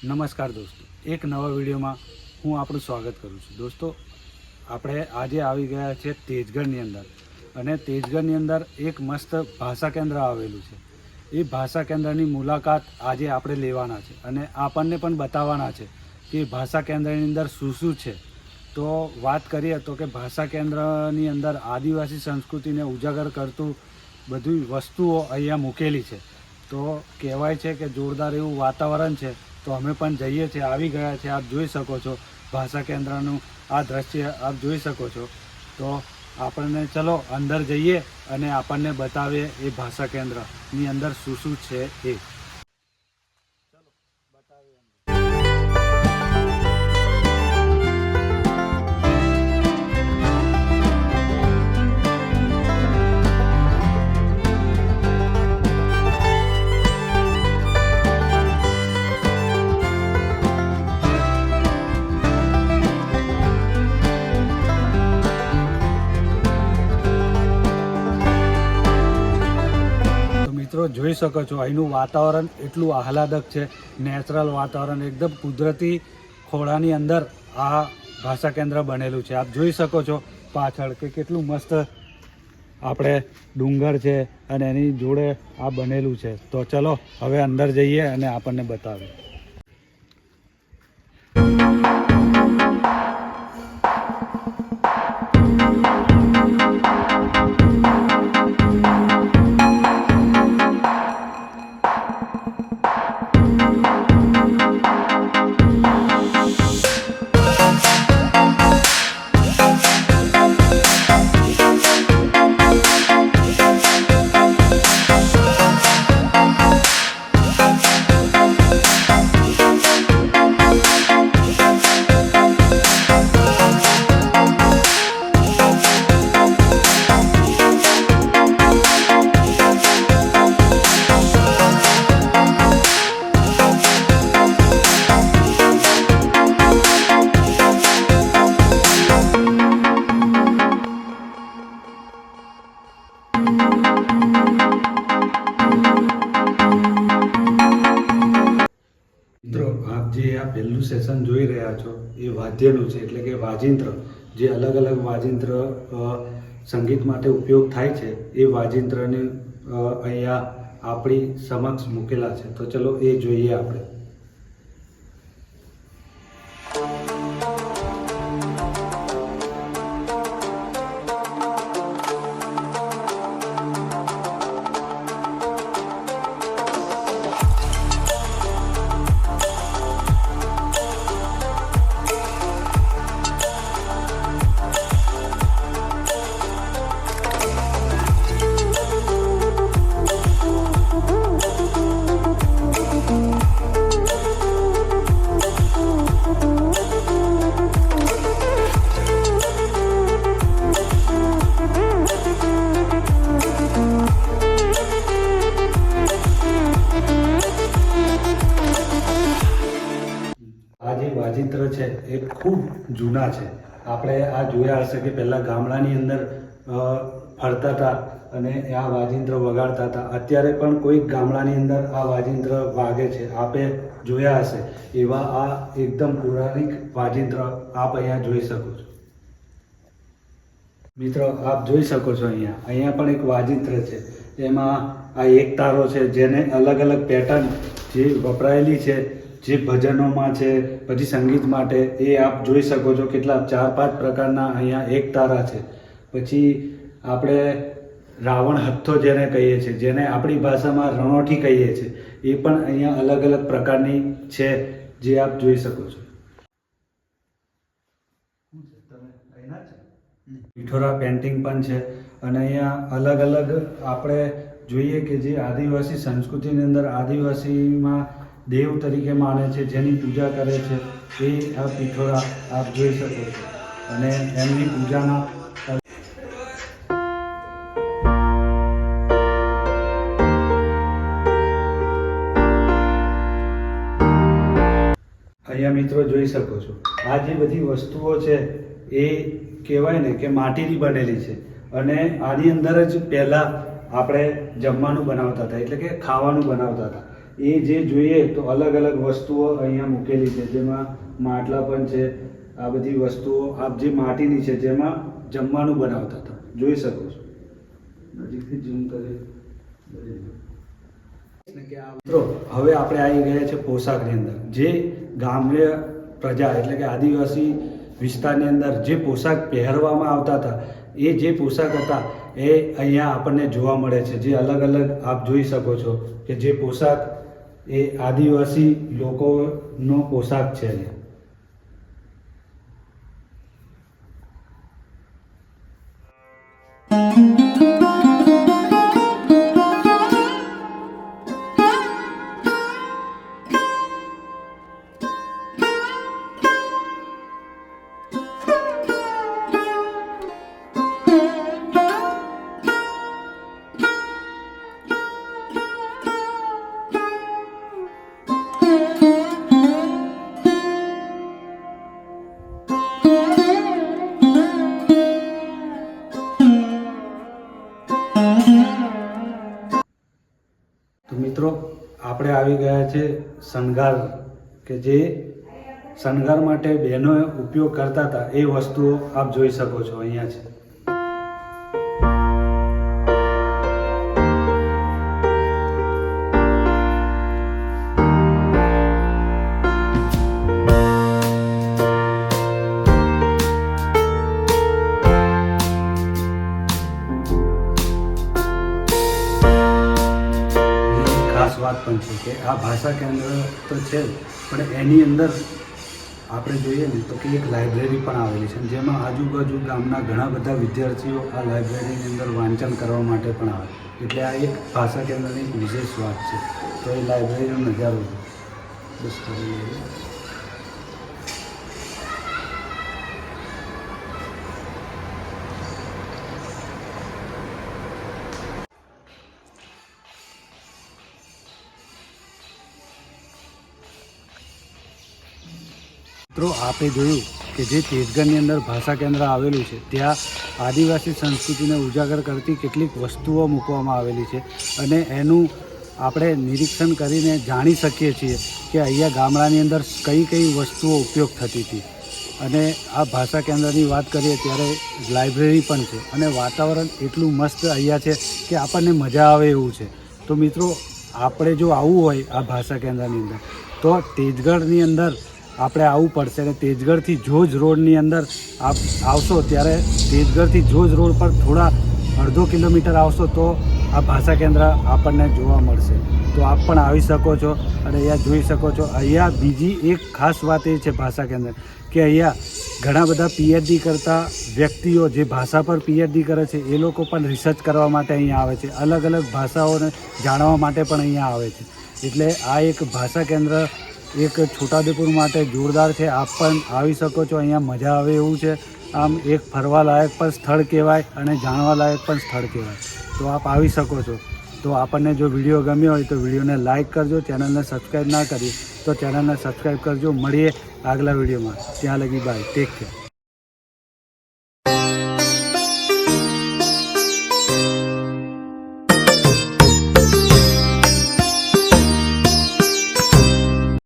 નમસ્કાર દોસ્તો, એક નવા વિડીયોમાં હું આપણું સ્વાગત કરું છું. દોસ્તો, આપણે આજે આવી ગયા છે તેજગઢની અંદર, અને તેજગઢની અંદર એક મસ્ત ભાષા કેન્દ્ર આવેલું છે. એ ભાષા કેન્દ્રની મુલાકાત આજે આપણે લેવાના છે અને આપણને પણ બતાવવાના છે કે ભાષા કેન્દ્રની અંદર શું શું છે. તો વાત કરીએ તો કે ભાષા કેન્દ્રની અંદર આદિવાસી સંસ્કૃતિને ઉજાગર કરતું બધી વસ્તુઓ અહીંયા મૂકેલી છે. તો કહેવાય છે કે જોરદાર એવું વાતાવરણ છે. તો અમે પણ જઈએ છીએ, આવી ગયા છે. આપ જોઈ શકો છો ભાષા કેન્દ્રનું આ દ્રશ્ય આપ જોઈ શકો છો. તો આપણને ચલો અંદર જઈએ અને આપણને બતાવીએ એ ભાષા કેન્દ્રની અંદર શું શું છે એ. ચલો બતાવીએ. મિત્રો જોઈ શકો છો અહીંનું વાતાવરણ એટલું આહલાદક છે, નેચરલ વાતાવરણ, એકદમ કુદરતી ખોળાની અંદર આ ભાષા કેન્દ્ર બનેલું છે. આપ જોઈ શકો છો પાછળ કે કેટલું મસ્ત આપણે ડુંગર છે અને એની જોડે આ બનેલું છે. તો ચલો હવે અંદર જઈએ અને આપણને બતાવીએ. મિત્રો, આપ જે આ પહેલું સેશન જોઈ રહ્યા છો એ વાદ્યનું છે, એટલે કે વાજિંત્ર. જે અલગ અલગ વાજિંત્ર સંગીત માટે ઉપયોગ થાય છે એ વાજિંત્રને અહીંયા આપણી સમક્ષ મૂકેલા છે. તો ચલો એ જોઈએ આપણે. વાજિંત્ર છે એ ખૂબ જૂના છે. આપણે આ જોયા હશે કે પહેલાં ગામડાની અંદર ફરતા હતા અને આ વાજિંત્ર વગાડતા હતા. અત્યારે પણ કોઈક ગામડાની અંદર આ વાજિંત્ર વાગે છે. આપે જોયા હશે એવા આ એકદમ પૌરાણિક વાજિંત્ર આપ અહીંયા જોઈ શકો છો. મિત્રો, આપ જોઈ શકો છો અહીંયા પણ એક વાજિંત્ર છે. એમાં આ એક તારો છે જેને અલગ અલગ પેટર્ન જે વપરાયેલી છે, જે ભજનોમાં છે, પછી સંગીત માટે, એ આપ જોઈ શકો છો. કેટલા 4-5 પ્રકારના અહીંયા એક તારા છે. પછી આપણે રાવણ હથ્થો જેને કહીએ છીએ, જેને આપણી ભાષામાં રણોઠી કહીએ છીએ, એ પણ અહીંયા અલગ અલગ પ્રકારની છે જે આપ જોઈ શકો છો. પિઠોરા પેન્ટિંગ પણ છે. અને અહીંયા અલગ અલગ આપણે જોઈએ કે જે આદિવાસી સંસ્કૃતિની અંદર આદિવાસીમાં દેવ તરીકે માને છે, જેની પૂજા કરે છે, એ આ પિઠોરા આપ જોઈ શકો છો. અને એમની પૂજાના અહીંયા મિત્રો જોઈ શકો છો આ જે બધી વસ્તુઓ છે એ કહેવાય ને કે માટીની બનેલી છે. અને આની અંદર જ પહેલાં આપણે જમવાનું બનાવતા હતા, એટલે કે ખાવાનું બનાવતા હતા. એ જે જોઈએ તો અલગ અલગ વસ્તુઓ અહીંયા મૂકેલી છે, જેમાં માટલા પણ છે. આ બધી વસ્તુઓ આપ જે માટીની છે જેમાં જમવાનું બનાવતા હતા, જોઈ શકો છો. નજીકથી ઝૂમ કરી. મિત્રો હવે આપણે આવી ગયા છે પોશાકની અંદર. જે ગામ્ય પ્રજા એટલે કે આદિવાસી વિસ્તારની અંદર જે પોશાક પહેરવામાં આવતા હતા, એ જે પોશાક હતા એ અહીંયા આપણને જોવા મળે છે. જે અલગ અલગ આપ જોઈ શકો છો કે જે પોશાક એ આદિવાસી લોકોનો પોશાક છે. અહીંયા તો મિત્રો આપણે આવી ગયા છે શણગાર, કે જે શણગાર માટે બહેનો ઉપયોગ કરતા હતા એ વસ્તુઓ આપ જોઈ શકો છો અહીંયા છે. વાત પણ છે કે આ ભાષા કેન્દ્ર તો છે જ, પણ એની અંદર આપણે જોઈએ ને તો કે એક લાઇબ્રેરી પણ આવેલી છે, જેમાં આજુબાજુ ગામના ઘણા બધા વિદ્યાર્થીઓ આ લાઇબ્રેરીની અંદર વાંચન કરવા માટે પણ આવે. એટલે આ એક ભાષા કેન્દ્રની એક વિશેષ વાત છે. તો એ લાઇબ્રેરીનો નજારો બસ કરી લઈએ. મિત્રો આપણે જોયું કે જે તેજગઢની અંદર ભાષા કેન્દ્ર આવેલું છે, ત્યાં આદિવાસી સંસ્કૃતિને ઉજાગર કરતી કેટલીક વસ્તુઓ મૂકવામાં આવેલી છે, અને એનું આપણે નિરીક્ષણ કરીને જાણી શકીએ છીએ કે અહીંયા ગામડાની અંદર કઈ કઈ વસ્તુઓ ઉપયોગ થતી હતી. અને આ ભાષા કેન્દ્રની વાત કરીએ ત્યારે લાઇબ્રેરી પણ છે, અને વાતાવરણ એટલું મસ્ત અહીંયા છે કે આપણને મજા આવે એવું છે. તો મિત્રો આપણે જો આવવું હોય આ ભાષા કેન્દ્રની અંદર તો તેજગઢની અંદર આપણે આવવું પડશે. અને તેજગઢથી જોજ રોડની અંદર આપ આવશો ત્યારે તેજગઢથી જોજ રોડ પર થોડા અડધો કિલોમીટર આવશો તો આ ભાષા કેન્દ્ર આપણને જોવા મળશે. તો આપ પણ આવી શકો છો અને અહીંયા જોઈ શકો છો. અહીંયા બીજી એક ખાસ વાત એ છે ભાષા કેન્દ્ર કે અહીંયા ઘણા બધા પીએચડી કરતા વ્યક્તિઓ જે ભાષા પર પીએચડી કરે છે એ લોકો પણ રિસર્ચ કરવા માટે અહીંયા આવે છે. અલગ અલગ ભાષાઓને જાણવા માટે પણ અહીંયા આવે છે. એટલે આ એક ભાષા કેન્દ્ર એક છોટાઉદેપુર માટે જોરદાર છે. આપ પણ આવી શકો છો, અહીંયા મજા આવે એવું છે. આમ એક ફરવા લાયક પણ સ્થળ કહેવાય અને જાણવા લાયક પણ સ્થળ કહેવાય. તો આપ આવી શકો છો. તો આપણને જો વિડીયો ગમ્યો હોય તો વિડીયોને લાઇક કરજો. ચેનલને સબસ્ક્રાઈબ ના કરી તો ચેનલને સબસ્ક્રાઈબ કરજો. મળીએ આગલા વિડીયોમાં. ત્યાં લગી બાય, ટેક કેર.